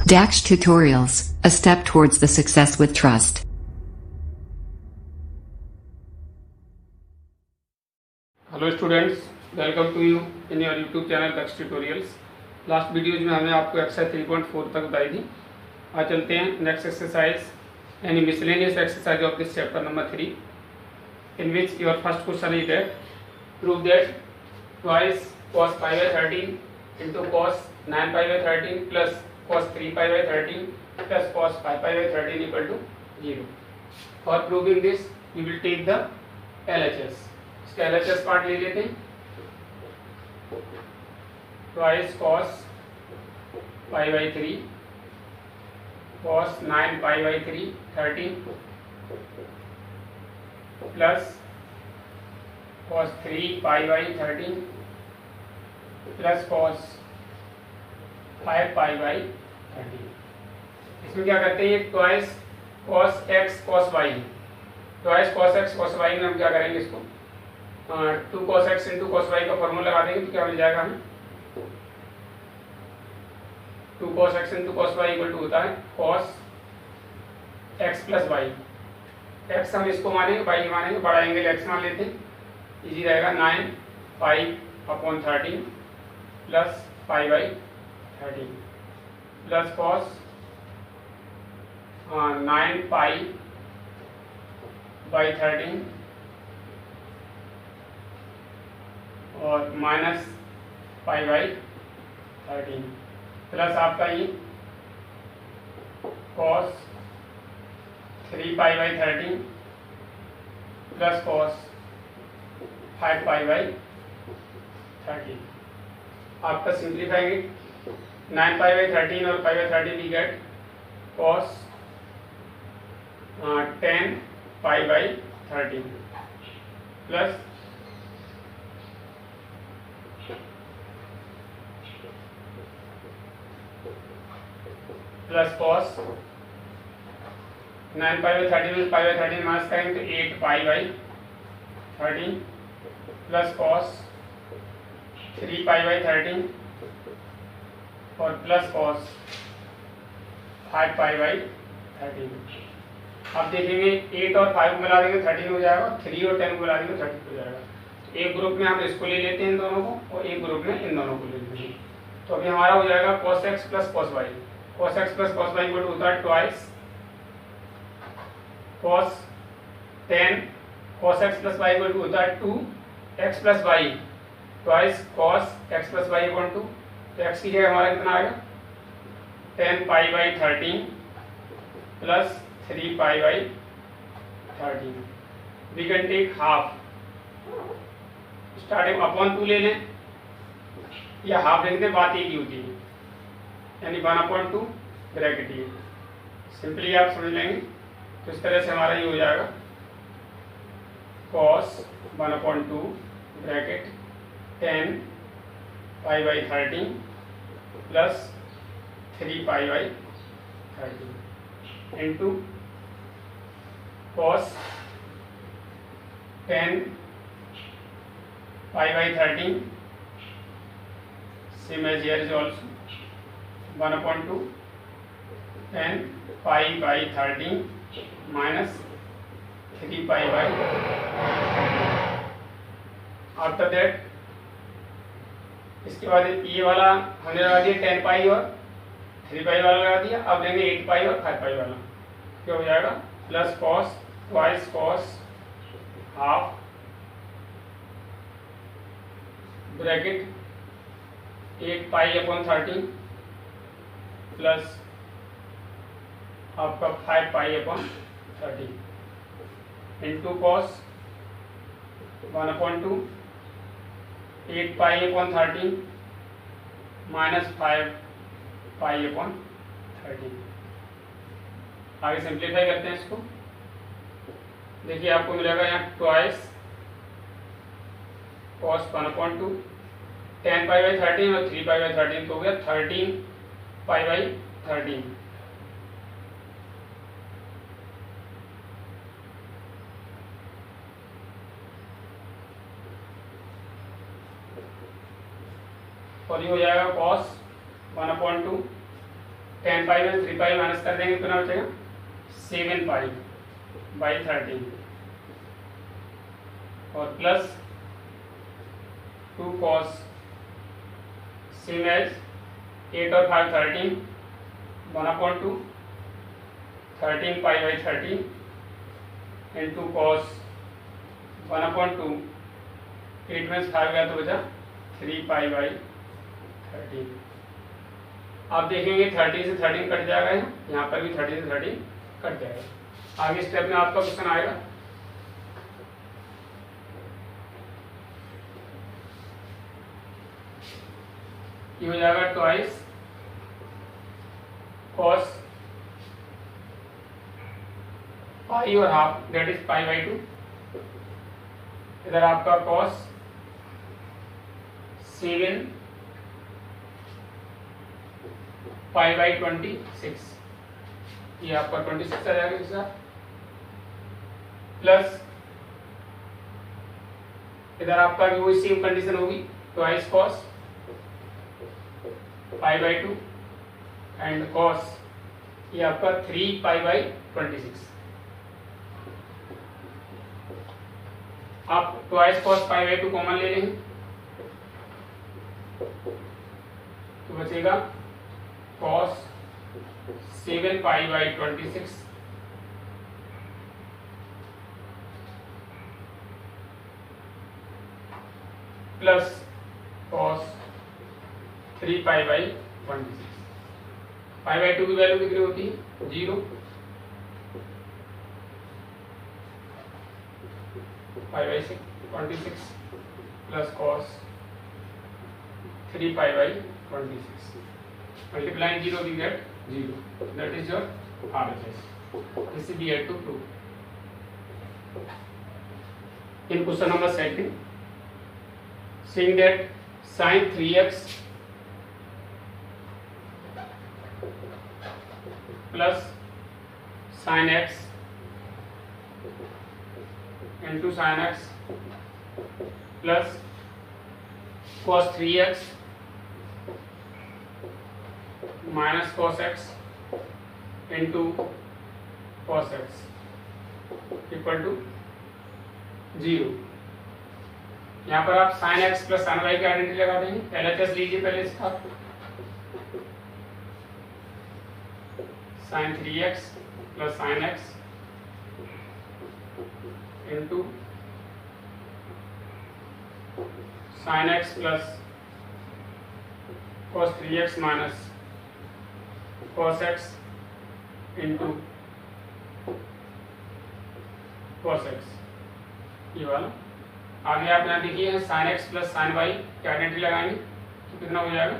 Dax Tutorials, a step towards the success with trust. Hello students, welcome to you in your YouTube channel Daksh tutorials. Last videos में हमने आपको exercise 3.4 तक बताई थी। आज चलते हैं नेक्स्ट एक्सरसाइज यानी miscellaneous exercise of this chapter number 3, in which your first question is that prove that twice cos pi by 13 into cos 9 pi by 13 plus cos 3 pi by 13 plus cos 5 pi by 13 equal to 0. For proving this, we will take the LHS. इसका LHS part ले लेते हैं। Twice cos pi by 3 cos 9 pi by 3 13 plus cos 3 pi by 13 plus cos 5 pi by 13। इसमें क्या करते हैं, ये twice cos x cos y, twice cos x cos y में हम क्या करेंगे, इसको 2 cos x into cos y का फॉर्मूला लगा देंगे तो क्या मिल जाएगा हमें, 2 cos x into cos y equal to होता है cos x plus y। x हम इसको मानेंगे, y मानेंगे, बड़ा एंगल x मान लेते हैं, इजी रहेगा। 9 pi upon 13 plus pi by 13 plus cos 9 pi by 13 और माइनस पाई बाई 13 प्लस आपका ये cos 3 pi by 13 plus cos 5 pi by 13। आपका सिंप्लीफाइंग 9 पाई बाई 13 और pi by 13 we get cos 10 pi by 13 plus cos 9 pi by 13 में pi by 13 minus करेंगे तो 8 pi by 13 plus cos 3 pi by 13 और plus cos 5 pi by 13। अब देखेंगे 8 और 5 को मिला देंगे 13 हो जाएगा, 3 और 10 को मिला देंगे 30 हो जाएगा। तो एक ग्रुप में हम इसको ले लेते हैं इन दोनों को, और एक ग्रुप में इन दोनों को ले लेते हैं। तो अभी हमारा हो जाएगा cos x plus cos y। cos x plus cos y equal to होता है twice cos 10 cos x plus y equal to होता है 2x plus y twice cos x plus y equal to, तो x की जगह हमारा कितना आएगा 10 pi by 13 plus 3 pi by 13। We can take half, starting upon 2 ले लें या हाफ लिख दें, बात एक ही होती है, यानी 1/2 ब्रैकेट। ये सिंपली आप समझ लेंगे तो इस तरह से हमारा ये हो जाएगा cos 1/2 bracket 10 pi by 13 plus 3 pi by 13 into cos 10 pi by 13 same as here is also 1/2 10 pi by 13 minus 3 pi by. After that इसके बाद ये वाला हमने लगा दिया 10 पाई और 3 पाई वाला लगा दिया। अब लेंगे 8 पाई और 5 पाई वाला, क्या हो जाएगा plus cos twice cos half bracket 8 पाई अपॉन 13 प्लस आपका 5 पाई अपॉन 13 इंटू cos 1/2 8 पाई अपॉन 13 माइनस 5 पाई अपॉन 13। आगे सिंप्लीफाई करते हैं इसको। देखिए आपको मिलेगा यहाँ ट्वाइस cos 1/2 10 पाई बाई 13 और 3 पाई बाई 13 तो हो गया 13 पाई बाई 13। और ये हो जाएगा cos 1/2 10 पाई में 3 पाई माइनस कर देंगे तो कितना बचेगा 7 पाई बाई 13 और प्लस 2 cos सेम एज 8 और 5 13 1/2 13 पाई बाई 13 इंटू cos 1/2 8 में 5 गया तो बचा 3 पाई बाई 13। आप देखेंगे 13 से 13 कट जाएगा, यहाँ पर भी 13 से 13 कट जाएगा। आगे स्टेप में आपका क्वेश्चन आएगा ये हो जाएगा ट्वाइस cos पाई और half that is pi by 2। इधर आपका cos 7 पाई बाई 26 ये आपका 26 आ जाएगा इसका, प्लस इधर आपका भी वही सेम कंडीशन होगी twice cos pi by 2 and cos ये आपका 3 पाई बाई 26। आप twice cos pi by 2 common ले लेंगे तो बचेगा cos 7 pi by 26 plus cos 3 pi by 26। Pi by 2 की वैल्यू कितनी होती है 0, pi by 26 plus cos 3 pi by 26 multiplying 0 we get 0, that is your RHS. This is we have to prove. In question number 2, saying that sin 3x plus sin x into sin x plus cos 3x minus cos x into cos x equal to 0। यहाँ पर आप sin x plus sin y की identity लगा देंगे। LHS लीजिए पहले इसका, sin 3x प्लस sin x into sin x plus cos 3x minus cos x into cos x ये वाला। आगे आप यहाँ देखिए sin x plus sin y की आइडेंटिटी लगाएंगे तो कितना हो जाएगा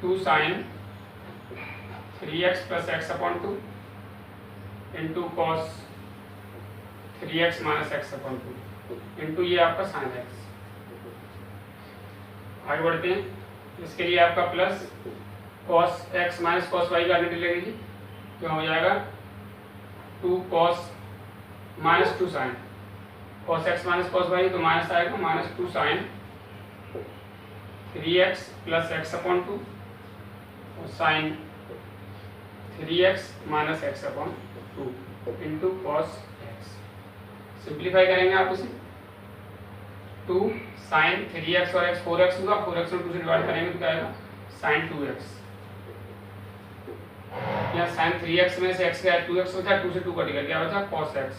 2 sin 3x plus x upon 2 into cos 3x minus x upon 2 into ये आपका sin x। आगे बढ़ते हैं, इसके लिए आपका plus cos x minus cos y की आइडेंटिटी लगेगी तो हो जाएगा 2 cos minus 2 sin cos x minus cos y तो माइनस आएगा minus 2 sin 3x plus x upon 2 और sin 3x minus x upon 2 into cos x। Simplify करेंगे आप इसे 2 sin 3x और x 4x होगा, 4x और 2 से डिवाइड करेंगे तो क्या आएगा sin 2x। यहाँ sin 3x में से x गया 2x बचा, 2 से 2 कट गया, क्या बचा cos x।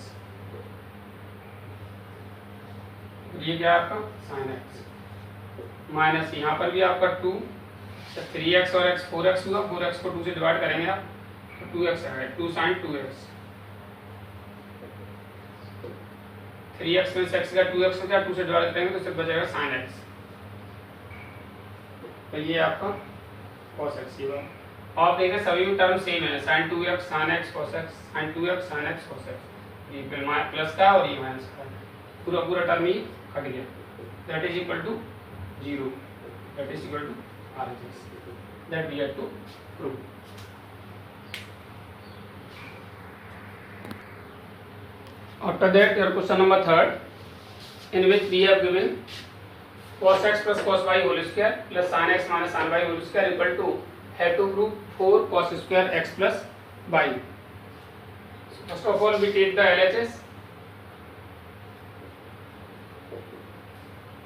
ये क्या आपका sin x माइनस यहाँ पर भी आपका 2 3x और x 4x होगा, 4x को 2 से डिवाइड करेंगे आप तो 2x आएगा, 2 sin 2x। 3x में से x का 2x हो जाए 2 से डिवाइड करेंगे तो सिर्फ बचेगा sin x। तो ये आपका cos x ये बात। आप देखें सभी टर्म सेम है, sin 2x sin x cos x sin 2x sin x cos x। ये प्लस का और ये माइनस का पूरा पूरा टर्म ही कट गया, that is equal to 0, that is equal to RHS, that we have to prove. After that, your question number 3, in which we have given cos x plus cos y whole square plus sin x minus sin y whole square equal to have to prove 4 cos square x plus y. So first of all we take the LHS,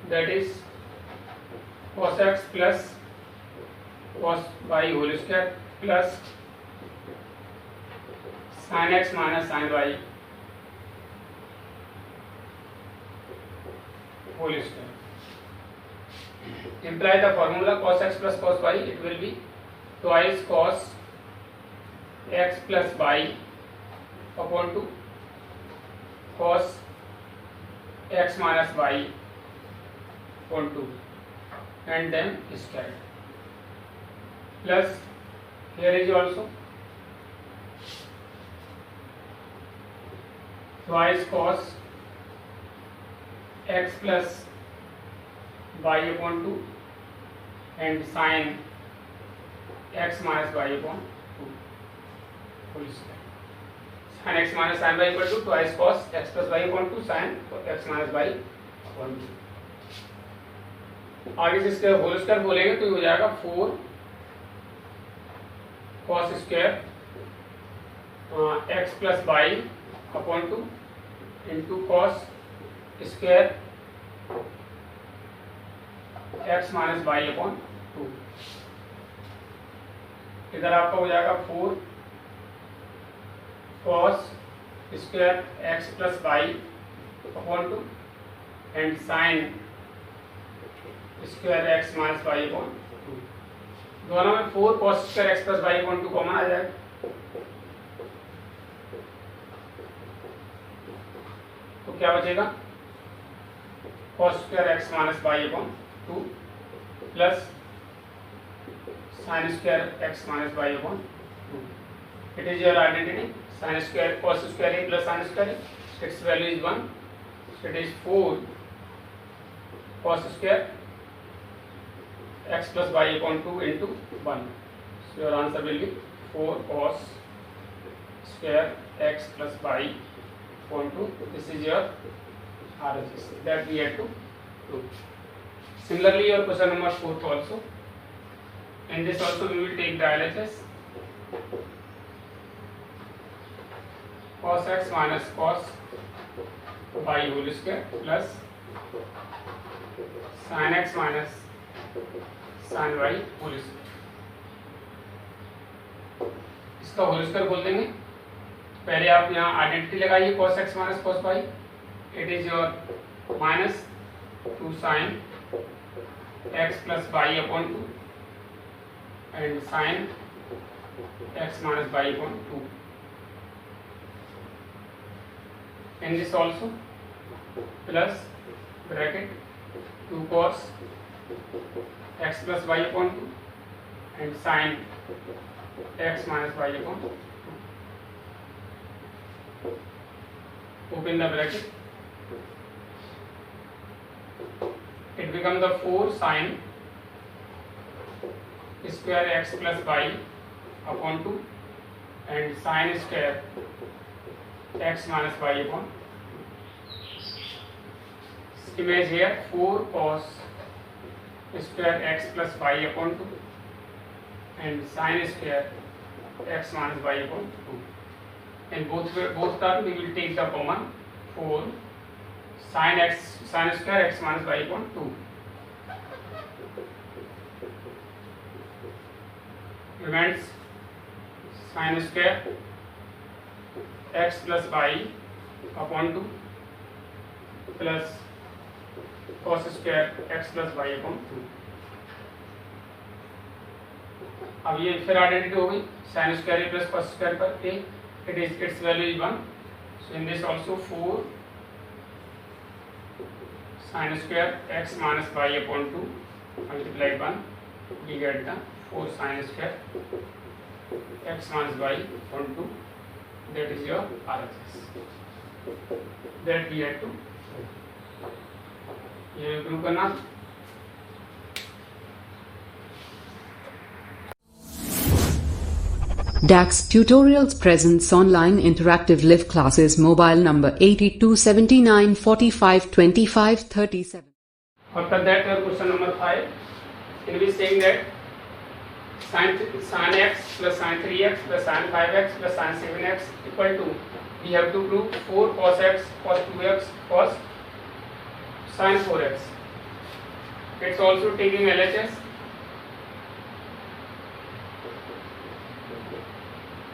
that is cos x plus cos y whole square plus sin x minus sin y whole square. Imply the formula cos x plus cos y, it will be twice cos x plus y upon 2 cos x minus y upon 2 and then square plus here is also twice cos x plus y upon 2 and sin x minus y upon 2 whole square. Sin x minus sin y equal to twice cos x plus y upon 2 sin x minus y upon 2. आगे से इसके whole square बोलेंगे तो ये हो जाएगा 4 cos square x plus y upon 2 into cos square x minus y upon 2. इधर आपका हो जाएगा 4 cos square x plus y upon 2 and sine square x minus y upon 2. दोनों में 4 cos square x plus y upon 2 common आ जाएगा. तो क्या बचेगा cos square x minus y upon 2 plus sin square x minus y upon 2. It is your identity. Sin square cos square a plus sin square a. Its value is 1. So it is 4 cos square x plus y upon 2 into 1. So your answer will be 4 cos square x plus y upon 2. This is your RHS that we had to do. Similarly, your question number 4 also. In this also we will take the LHS. Cos x minus cos y whole square plus sin x minus sin y whole square. इसका whole square बोल देंगे. पहले आप यहाँ identity लगाइए cos x minus cos y. It is your minus 2 sin x plus y upon 2 and sin x minus y upon 2. In this also plus bracket 2 cos x plus y upon 2 and sin x minus y upon 2. Open the bracket. It becomes the 4 sin square x plus y upon 2 and sin square x minus y upon 2. Image here 4 cos square x plus y upon 2 and sin square x minus y upon 2. In both terms we will take the common 4 sin square x minus y upon 2. Remains sin square x plus y upon 2 plus cos square x plus y upon 2. अब ये फिर identity हो गई sin square a plus cos square पर a. Its value is 1. So in this also 4 sin square x minus y upon 2 multiplied 1. We get the 4 sin square x minus y upon 2. That is your RHS that we had to ये prove करना. DAX Tutorials presents online interactive live classes. Mobile number 8279 45 25 37. After that, your question number 5. In which saying that sin x plus sin 3x plus sin 5x plus sin 7x equal to, we have to prove 4 cos x cos 2x cos sin 4x. It's also taking LHS.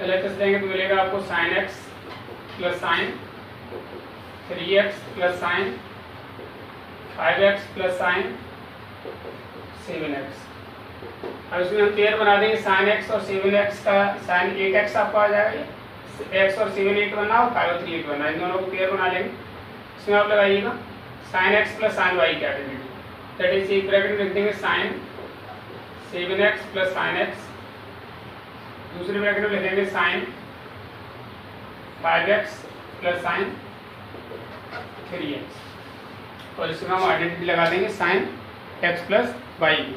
LHS लेंगे तो मिलेगा आपको sin x plus sin 3x plus sin 5x plus sin 7x. अब इसमें हम pair बना देंगे sin x और 7x का sin 8x आपको आ जाएगा, x और 7 8 बना और 5 और 3 8 बना, इन दोनों को पेयर बना लेंगे. इसमें आप लगाइएगा sin x plus sin y क्या करेंगे, दैट इज एक ब्रैकेट में लिख देंगे sin 7x plus sin x, दूसरे ब्रैकेट में लिखेंगे sin 5x plus sin 3x, और इसमें हम आइडेंटिटी लगा देंगे sin x plus y की.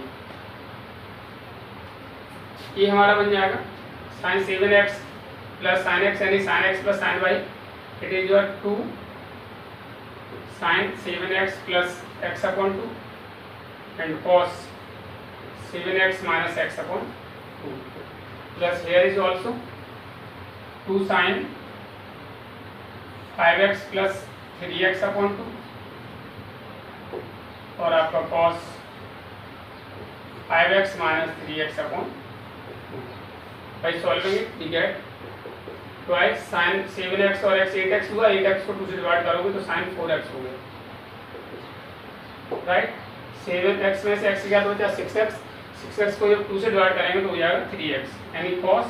ये हमारा बन जाएगा sin 7x plus sin x यानी sin x plus sin y. It is your 2 sin 7x plus x upon 2 and cos 7x minus x upon 2 plus here is also 2 sin 5x plus 3x upon 2 और आपका cos 5x minus 3x upon 2. by solving it we get twice sin 7x और x 8x हुआ, 8x को 2 से divide करोगे तो sin 4x हो गया, राइट. 7x में से x क्या हो जाएगा 6x, 6x को जब 2 से डिवाइड करेंगे तो हो जाएगा 3x यानी cos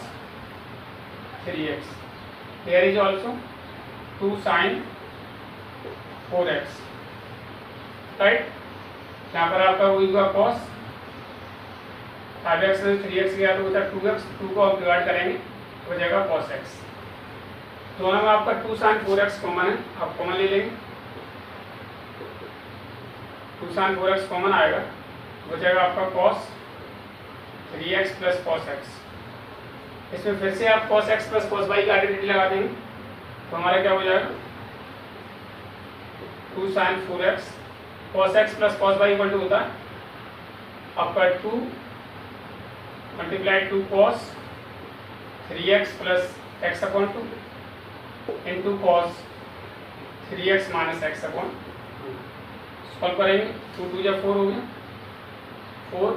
3x. here is also 2 sin 4x, right. यहाँ पर आपका वही हुआ cos 5x में 3x गया तो होता है 2x, 2 को आप डिवाइड करेंगे तो हो जाएगा cos x. दोनों में आपका 2 sin 4x कॉमन है, आप कॉमन ले लेंगे, 2 sin 4x कॉमन आएगा हो जाएगा आपका cos 3x plus cos x. इसमें फिर से आप cos x plus cos y की आइडेंटिटी लगा देंगे तो हमारा क्या हो जाएगा 2 sin 4x cos x plus cos y equal to होता है आपका 2 multiply 2 cos 3x plus x upon 2 into cos 3x minus x upon 2. Solve करेंगे 2 2 जब 4 हो गया 4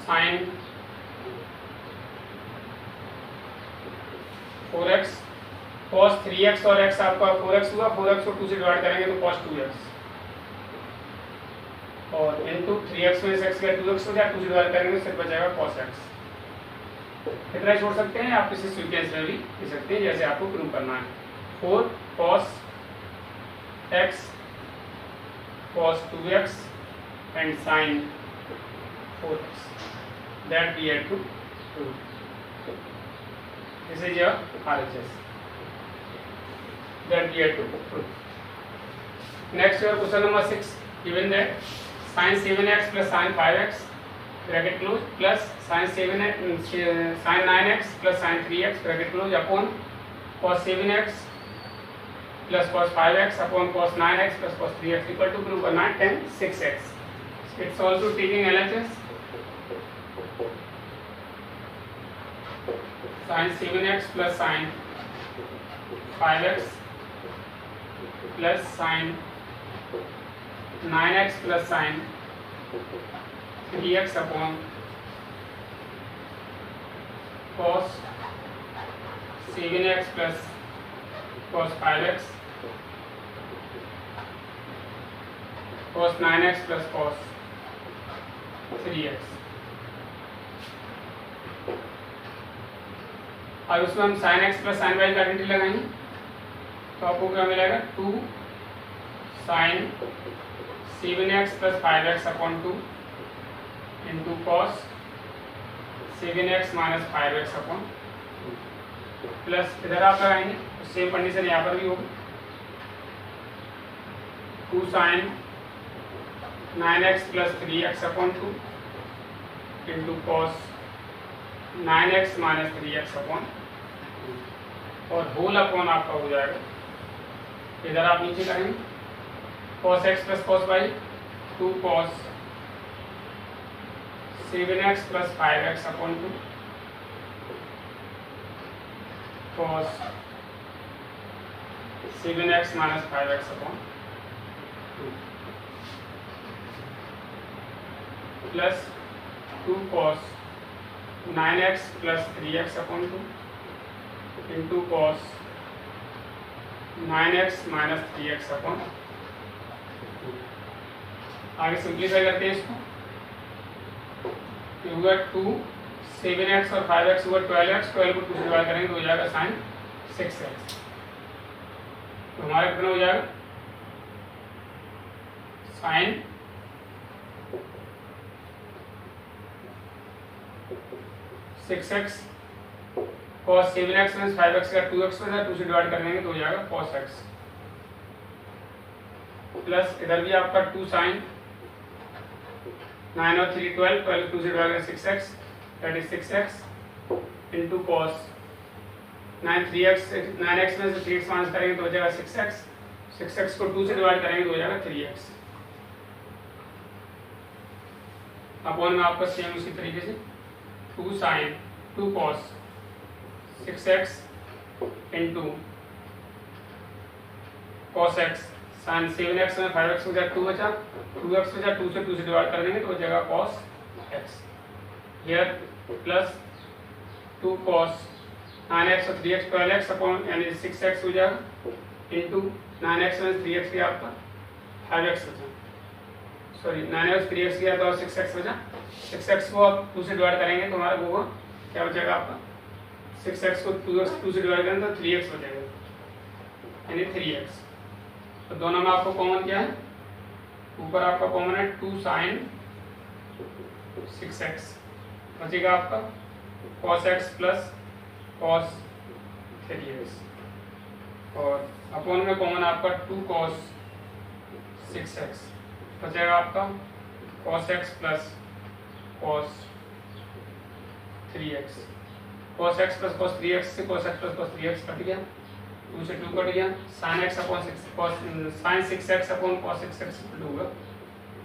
sin 4x cos 3x और x आपका 4x हुआ, 4x को 2 से डिवाइड करेंगे तो cos 2x और इनटू 3x में से x का 2x हो जाए, 2 से डिवाइड करेंगे सिर्फ बचेगा cos x. कितना छोड़ सकते हैं आप इसे सीक्वेंस में भी दे सकते हैं जैसे आपको प्रूव करना है. 4 cos x cos 2x and sin 4x that we have to prove. This is your RHS that we have to prove. Next your question number 6, given that sin 7x plus sin 5x bracket close plus sin 7x sin 9x plus sin 3x bracket close upon cos 7x plus cos 5x upon cos 9x plus cos 3x equal to prove करना है 10 6x. It's also taking LHS. sin 7x plus sin 5x plus sin 9x plus sin 3x upon cos 7x plus cos 5x cos 9x plus cos 3x. अब इसमें हम sin x plus sin y का identity लगाएंगे तो आपको क्या मिलेगा 2 sin 7x plus 5x upon 2 into cos 7x minus 5x upon 2 plus इधर आप लगाएंगे तो सेम कंडीशन यहाँ पर भी होगी 2 sin 9x plus 3x upon 2 into cos 9x minus 3x upon 2 और होल अपॉन आपका हो जाएगा इधर आप नीचे करेंगे cos x plus cos y 2 cos 7x plus 5x upon 2 cos 7x minus 5x upon 2 plus 2 cos 9x plus 3x upon 2 into cos 9x minus 3x upon 2। आगे simplify करते हैं इसको, होगा 2 7x और 5x होगा 12x, 12 को 2 से divide करेंगे तो हो जाएगा साइन 6x। तो हमारा कितना हो जाएगा sign 6x cos 7x minus 5x का 2x में 2 से डिवाइड कर देंगे तो हो जाएगा cos x प्लस इधर भी आपका 2 साइन 9 और 3 12, 12 2 से डिवाइड करें 6x, that is 6x into cos 9x में से 3x माइनस करेंगे तो हो जाएगा 6x, 6x को 2 से डिवाइड करेंगे तो हो जाएगा 3x अपॉन में आपका सेम उसी तरीके से 2 sine 2 cos 6x into cos x sine 7x में 5x हो जाएगा 2 बचा, 2x बचा 2 से 2 से डिवाइड कर देंगे तो हो जाएगा cos x here plus 2 cos 9x और 3x 12x अपॉन यानी 6x हो जाएगा इंटू 9x में 3x किया आपका 5x बचा, सॉरी 9x 3x किया तो 6x बचा, 6x को आप 2 से डिवाइड करेंगे तो हमारा वो क्या बचेगा आपका 6x को 2 से डिवाइड करेंगे तो 3x बचेगा यानी 3x। तो दोनों में आपको कॉमन क्या है, ऊपर आपका कॉमन है 2 साइन 6x बचेगा आपका cos x plus cos 3x और अपॉन में कॉमन आपका 2 cos 6x बचेगा आपका cos x plus cos 3x, cos x plus cos 3x से cos x plus cos 3x cut गया, 2 से 2 कट गया, sin x upon 6x upon cos 6x होगा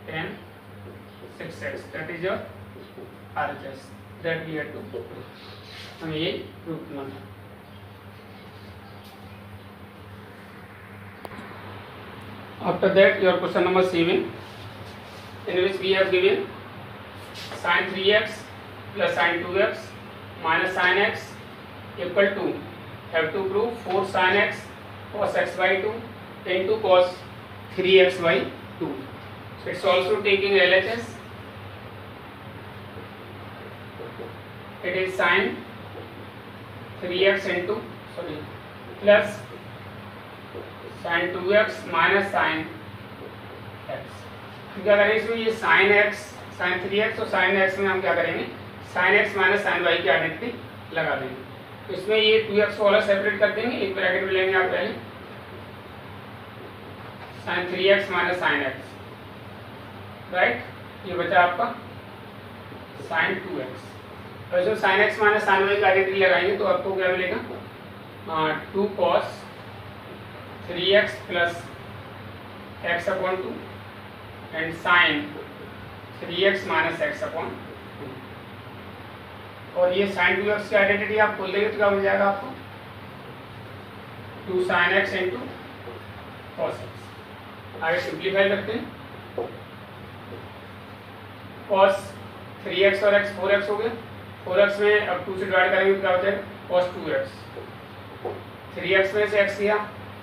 tan 6x, that is your RHS that we had to prove. हमें ये prove करना था। After that, your question number 7, in which we have given sin 3x plus sin 2x minus sin x equal to, have to prove 4 sin x cos x by 2 into cos 3x by 2. So it's also taking LHS. It is sin 3x into plus sin 2x minus sin x। क्या करेंगे इसमें, ये sin x sin 3x और sin x में हम क्या करेंगे sin x minus sin y की आइडेंटिटी लगा देंगे। तो इसमें ये 2x को अलग सेपरेट कर देंगे, एक ब्रैकेट में लेंगे आप पहले sin 3x minus sin x, right, ये बचा आपका sin 2x। और इसमें sin x minus sin y की आइडेंटिटी लगाएंगे तो आपको क्या मिलेगा 2 cos 3x plus x upon 2 and sin 3x minus x upon 2। और ये sin 2x की आइडेंटिटी आप खोल देंगे तो क्या मिल जाएगा आपको 2 sin x into cos x। आगे सिंप्लीफाई करते हैं, cos 3x और x 4x हो गए, 4x में अब 2 से डिवाइड करेंगे तो क्या हो जाएगा cos 2x, 3x में से x किया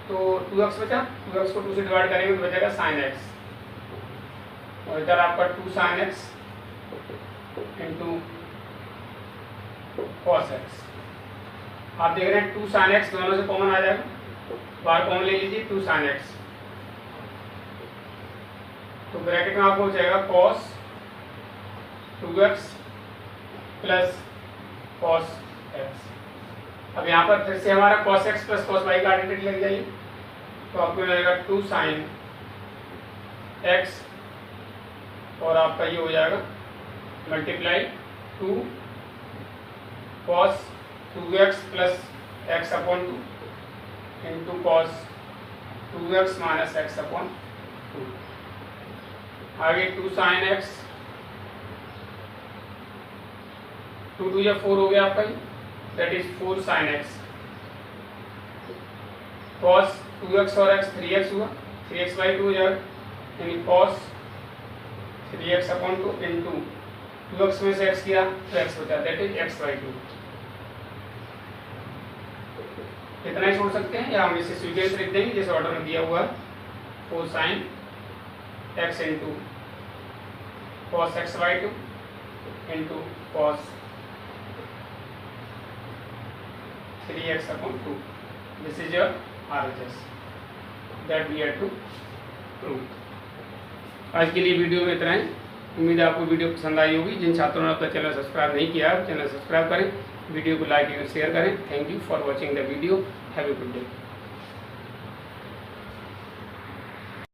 तो 2x बचा, 2x को 2 से डिवाइड करेंगे तो बचेगा sin x और इधर आपका 2 sin x into cos x। आप देख रहे हैं 2 sin x दोनों से कॉमन आ जाएगा, बाहर कॉमन ले लीजिए 2 sin x, तो ब्रैकेट में आपको हो जाएगा cos 2x plus cos x। अब यहाँ पर फिर से हमारा cos x plus cos y का आइडेंटिटी लग जाइए तो आपको मिलेगा 2 sin x और आपका ये हो जाएगा multiply 2 cos 2x plus x upon 2 into cos 2x minus x upon 2। आगे 2 sin x 2 2 या 4 हो गया आपका, that is 4 sin x। cos 2x और x 3x हुआ, 3x/2 हो जाएगा, यानी cos 3x/2 इंटू 2x में से x किया तो x बचा, दैट इज x/2। इतना ही छोड़ सकते हैं या हम इसे सीक्वेंस लिख देंगे जैसे ऑर्डर में दिया हुआ है, 4 sin x into cos x/2 into cos 3x/2। This is your RHS that we have to prove. आज के लिए वीडियो में इतना ही। उम्मीद है आपको वीडियो पसंद आई होगी। जिन छात्रों ने अपना चैनल सब्सक्राइब नहीं किया है, चैनल सब्सक्राइब करें, वीडियो को लाइक और शेयर करें। Thank you for watching the video. Have a good day.